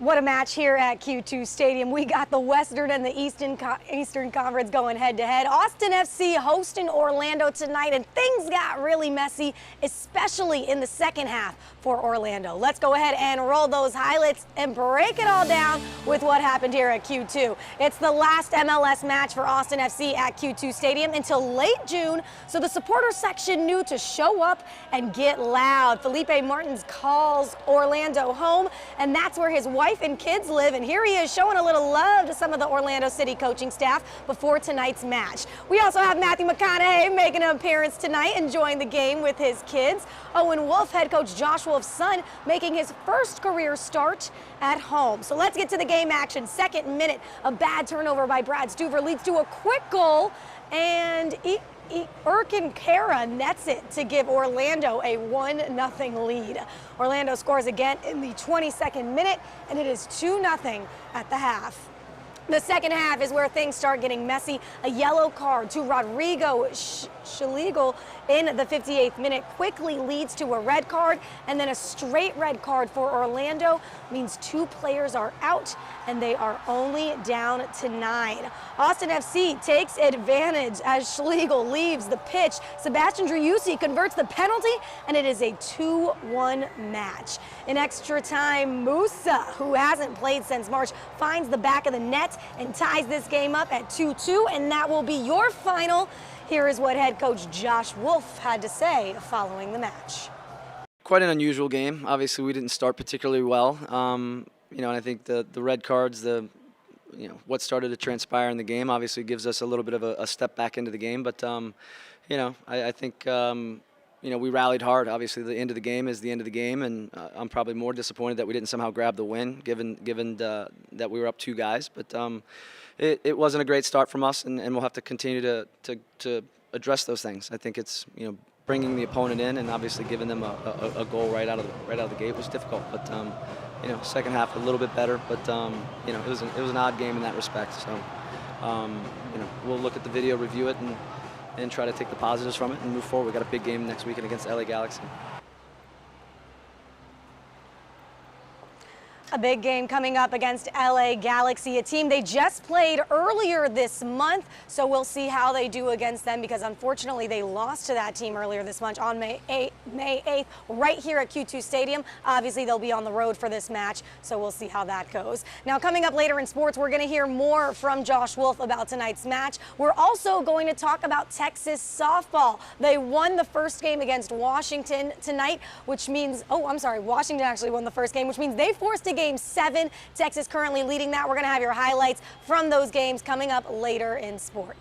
What a match here at Q2 Stadium. We got the Western and the Eastern Conference going head-to-head. Austin FC hosting Orlando tonight, and things got really messy, especially in the second half for Orlando. Let's go ahead and roll those highlights and break it all down with what happened here at Q2. It's the last MLS match for Austin FC at Q2 Stadium until late June, so the supporter section knew to show up and get loud. Felipe Martins calls Orlando home, and that's where his wife and kids live, and here he is showing a little love to some of the Orlando City coaching staff before tonight's match. We also have Matthew McConaughey making an appearance tonight, enjoying the game with his kids. Owen Wolf, head coach Josh Wolf's son, making his first career start at home. So let's get to the game action. Second minute, a bad turnover by Brad Stuver leads to a quick goal, and Erkin Kara nets it to give Orlando a 1-0 lead. Orlando scores again in the 22nd minute, and it is 2-0 at the half. The second half is where things start getting messy. A yellow card to Rodrigo Schlegel in the 58th minute quickly leads to a red card, and then a straight red card for Orlando means two players are out, and they are only down to 9. Austin FC takes advantage as Schlegel leaves the pitch. Sebastian Driussi converts the penalty, and it is a 2-1 match. In extra time, Musa, who hasn't played since March, finds the back of the net and ties this game up at 2-2, and that will be your final. Here is what head coach Josh Wolf had to say following the match. Quite an unusual game. Obviously, we didn't start particularly well. And I think the red cards, what started to transpire in the game, obviously gives us a little bit of a step back into the game. But I think we rallied hard. Obviously, the end of the game is the end of the game, and I'm probably more disappointed that we didn't somehow grab the win, given that we were up 2 guys. But it wasn't a great start from us, and we'll have to continue to address those things. I think it's bringing the opponent in and obviously giving them a goal right out of the gate was difficult. But second half a little bit better. But it was an odd game in that respect. So we'll look at the video, review it, and try to take the positives from it and move forward. We got a big game next weekend against LA Galaxy. A big game coming up against LA Galaxy, a team they just played earlier this month, so we'll see how they do against them, because unfortunately they lost to that team earlier this month on May 8th right here at Q2 Stadium. Obviously they'll be on the road for this match, so we'll see how that goes. Now, coming up later in sports, we're going to hear more from Josh Wolf about tonight's match. We're also going to talk about Texas softball. They won the first game against Washington tonight, which means, Washington actually won the first game, which means they forced a Game 7. Texas currently leading that. We're going to have your highlights from those games coming up later in sport.